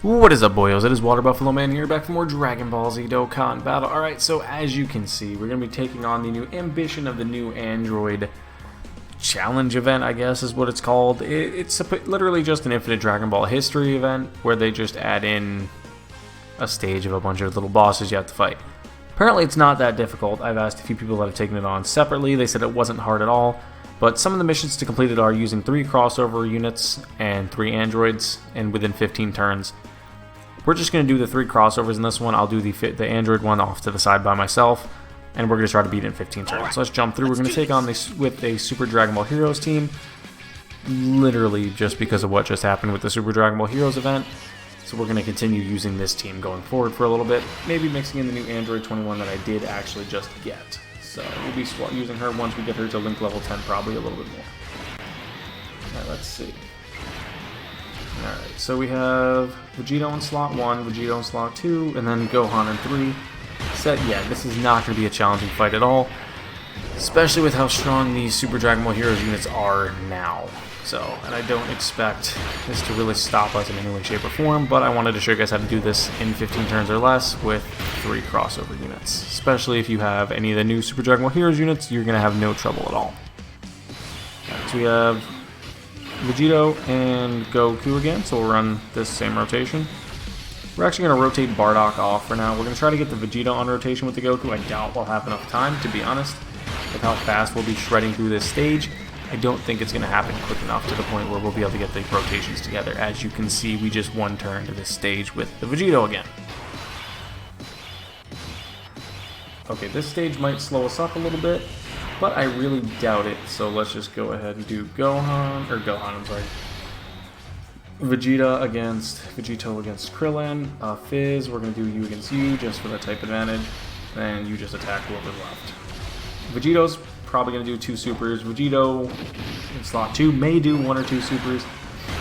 What is up, boyos? It is Water Buffalo Man here, back for more Dragon Ball Z Dokkan battle. Alright, so as you can see, we're going to be taking on the new ambition of the new Android challenge event, I guess is what it's called. It's literally just an infinite Dragon Ball history event where they just add in a stage of a bunch of little bosses you have to fight. Apparently it's not that difficult. I've asked a few people that have taken it on separately. They said it wasn't hard at all. But some of the missions to complete it are using 3 crossover units and 3 androids and within 15 turns. We're just going to do the 3 crossovers in this one. I'll do the android one off to the side by myself, and we're going to try to beat it in 15 turns. So let's jump through. We're going to take on this with a Super Dragon Ball Heroes team, literally just because of what just happened with the Super Dragon Ball Heroes event. So we're going to continue using this team going forward for a little bit, maybe mixing in the new Android 21 that I did actually just get. So we'll be using her once we get her to Link level 10, probably a little bit more. Alright, let's see. Alright, so we have Vegito in slot 1, Vegito in slot 2, and then Gohan in 3. Yeah, this is not going to be a challenging fight at all, especially with how strong these Super Dragon Ball Heroes units are now. And I don't expect this to really stop us in any way, shape, or form, but I wanted to show you guys how to do this in 15 turns or less with 3 crossover units. Especially if you have any of the new Super Dragon Ball Heroes units, you're going to have no trouble at all. Right, so we have Vegito and Goku again, so we'll run this same rotation. We're actually going to rotate Bardock off for now. We're going to try to get the Vegito on rotation with the Goku. I doubt we'll have enough time, to be honest, with how fast we'll be shredding through this stage. I don't think it's going to happen quick enough to the point where we'll be able to get the rotations together. As you can see, we just one turn to this stage with the Vegito again. Okay, this stage might slow us up a little bit, but I really doubt it, so let's just go ahead and do Vegito against Krillin, Fizz, we're going to do you against you just for that type advantage, and you just attack whoever's left. Vegito's probably going to do 2 supers. Vegito in slot 2 may do 1 or 2 supers,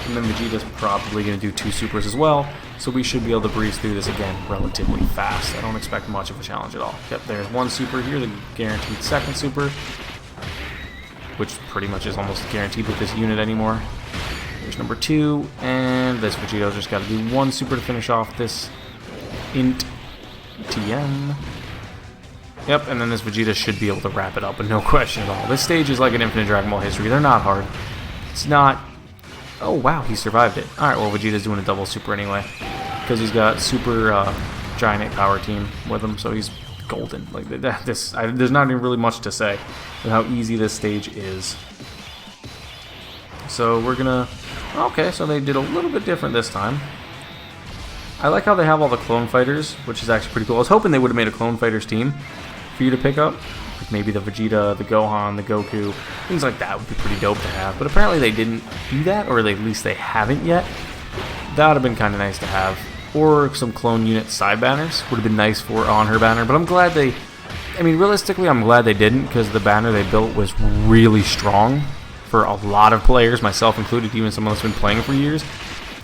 and then Vegeta's probably going to do 2 supers as well, so we should be able to breeze through this again relatively fast. I don't expect much of a challenge at all. Yep, there's 1 super here, the guaranteed 2nd super, which pretty much is almost guaranteed with this unit anymore. There's number 2, and this Vegeto's just got to do 1 super to finish off this int TM. Yep, and then this Vegeta should be able to wrap it up, but no question at all. This stage is like an infinite Dragon Ball history. They're not hard. It's not... Oh, wow, he survived it. Alright, well, Vegeta's doing a double super anyway, because he's got super giant power team with him, so he's golden. Like there's not even really much to say with how easy this stage is. So we're gonna... Okay, so they did a little bit different this time. I like how they have all the clone fighters, which is actually pretty cool. I was hoping they would have made a clone fighters team for you to pick up. Like maybe the Vegeta, the Gohan, the Goku, things like that would be pretty dope to have. But apparently they didn't do that, or at least they haven't yet. That would have been kind of nice to have. Or some clone unit side banners would have been nice for on her banner. But I'm glad they... I mean, realistically, I'm glad they didn't, because the banner they built was really strong for a lot of players, myself included, even someone that's been playing for years.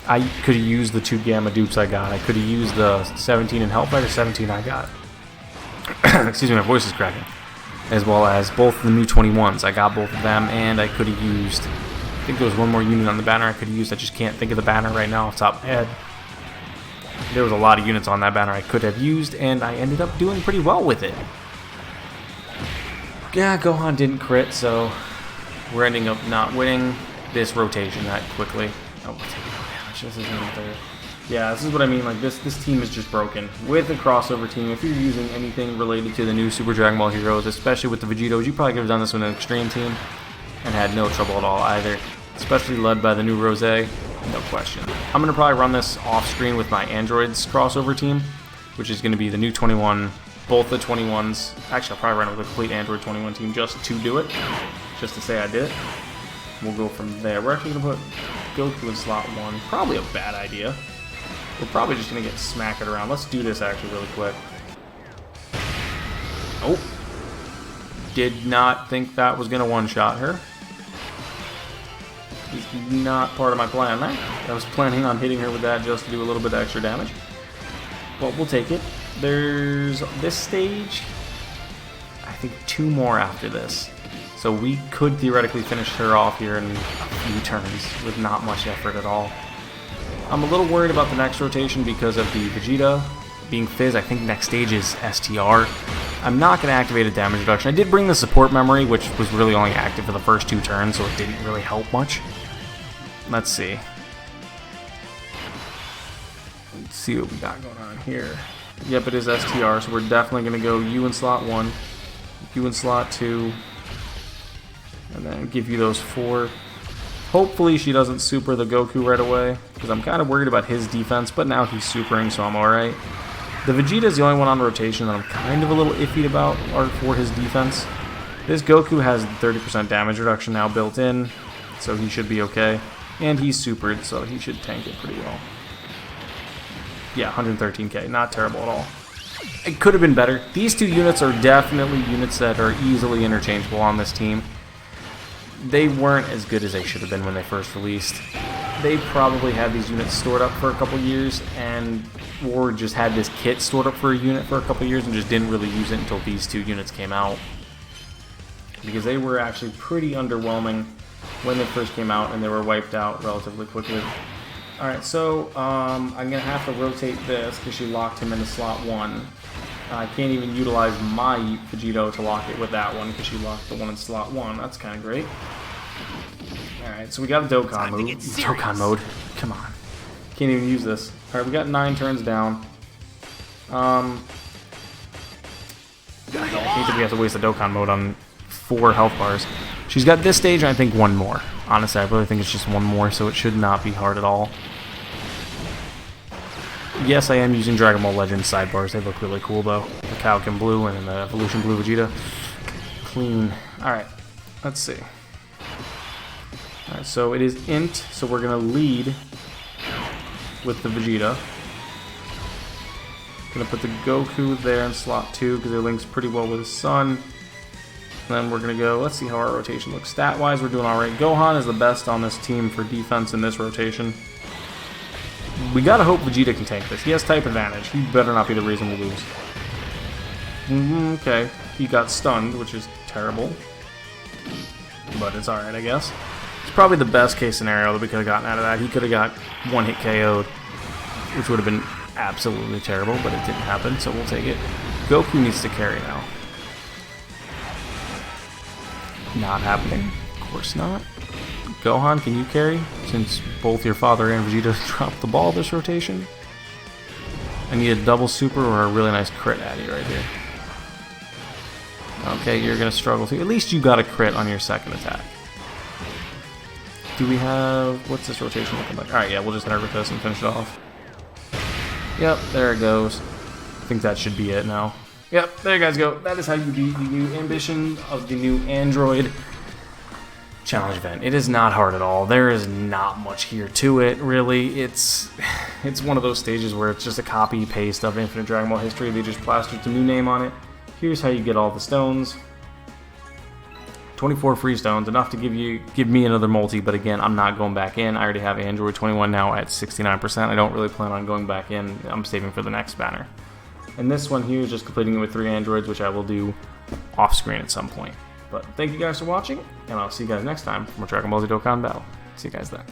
I could have used the 2 Gamma dupes I got. I could have used the 17 and Hellfighter 17 I got. Excuse me, my voice is cracking. As well as both the new 21s. I got both of them, and I could have used... I think there was 1 more unit on the banner I could have used. I just can't think of the banner right now off the top of my head. There was a lot of units on that banner I could have used, and I ended up doing pretty well with it. Yeah, Gohan didn't crit, so we're ending up not winning this rotation that quickly. Oh, this isn't there. Yeah, this is what I mean. Like this team is just broken. With a crossover team, if you're using anything related to the new Super Dragon Ball Heroes, especially with the Vegetos, you probably could have done this with an extreme team and had no trouble at all either. Especially led by the new Rose, no question. I'm gonna probably run this off screen with my androids crossover team, which is gonna be the new 21, both the 21s. Actually, I'll probably run it with a complete Android 21 team just to do it, just to say I did it. We'll go from there. We're actually going to put Goku in slot 1. Probably a bad idea. We're probably just going to get smacked around. Let's do this actually really quick. Oh. Did not think that was going to one-shot her. He's not part of my plan there. I was planning on hitting her with that just to do a little bit of extra damage. But we'll take it. There's this stage. I think 2 more after this. So we could theoretically finish her off here in a few turns with not much effort at all. I'm a little worried about the next rotation because of the Vegeta being Fizz. I think next stage is STR. I'm not going to activate a damage reduction. I did bring the support memory, which was really only active for the first 2 turns, so it didn't really help much. Let's see. Let's see what we got going on here. Yep, it is STR, so we're definitely going to go you in slot 1, you in slot 2, and then give you those 4. Hopefully she doesn't super the Goku right away, because I'm kind of worried about his defense, but now he's supering, so I'm alright. The Vegeta is the only one on rotation that I'm kind of a little iffy about for his defense. This Goku has 30% damage reduction now built in, so he should be okay. And he's supered, so he should tank it pretty well. Yeah, 113k, not terrible at all. It could have been better. These 2 units are definitely units that are easily interchangeable on this team. They weren't as good as they should have been when they first released. They probably had these units stored up for a couple years, or just had this kit stored up for a unit for a couple years and just didn't really use it until these 2 units came out. Because they were actually pretty underwhelming when they first came out, and they were wiped out relatively quickly. Alright, so I'm going to have to rotate this because she locked him into slot 1. I can't even utilize my Vegito to lock it with that one because she locked the one in slot 1. That's kind of great. Alright, so we got a Dokkan mode. Dokkan mode. Come on. Can't even use this. Alright, we got 9 turns down. I hate that we have to waste the Dokkan mode on 4 health bars. She's got this stage and I think 1 more. Honestly, I really think it's just 1 more, so it should not be hard at all. Yes, I am using Dragon Ball Legends sidebars. They look really cool, though. The Kaioken Blue and the Evolution Blue Vegeta. Clean. Alright, let's see. Alright, so it is Int, so we're going to lead with the Vegeta. Going to put the Goku there in slot 2 because it links pretty well with his son. Then we're going to go, let's see how our rotation looks. Stat-wise, we're doing alright. Gohan is the best on this team for defense in this rotation. We gotta hope Vegeta can tank this. He has type advantage. He better not be the reason we lose. Okay, he got stunned, which is terrible. But it's alright, I guess. It's probably the best case scenario that we could have gotten out of that. He could have got 1-hit KO'd, which would have been absolutely terrible, but it didn't happen, so we'll take it. Goku needs to carry now. Not happening. Of course not. Gohan, can you carry? Since both your father and Vegeta dropped the ball this rotation. I need a double super or a really nice crit Addy right here. Okay, you're going to struggle too. At least you got a crit on your second attack. Do we have... what's this rotation looking like? Alright, yeah, we'll just hit with this and finish it off. Yep, there it goes. I think that should be it now. Yep, there you guys go. That is how you beat the new ambition of the new Android challenge event. It is not hard at all. There is not much here to it, really. It's one of those stages where it's just a copy-paste of Infinite Dragon Ball history. They just plastered the new name on it. Here's how you get all the stones. 24 free stones, enough to give me another multi, but again, I'm not going back in. I already have Android 21 now at 69%. I don't really plan on going back in. I'm saving for the next banner. And this one here is just completing it with 3 androids, which I will do off screen at some point. But thank you guys for watching, and I'll see you guys next time for more Dragon Ball Z Dokkan Battle. See you guys then.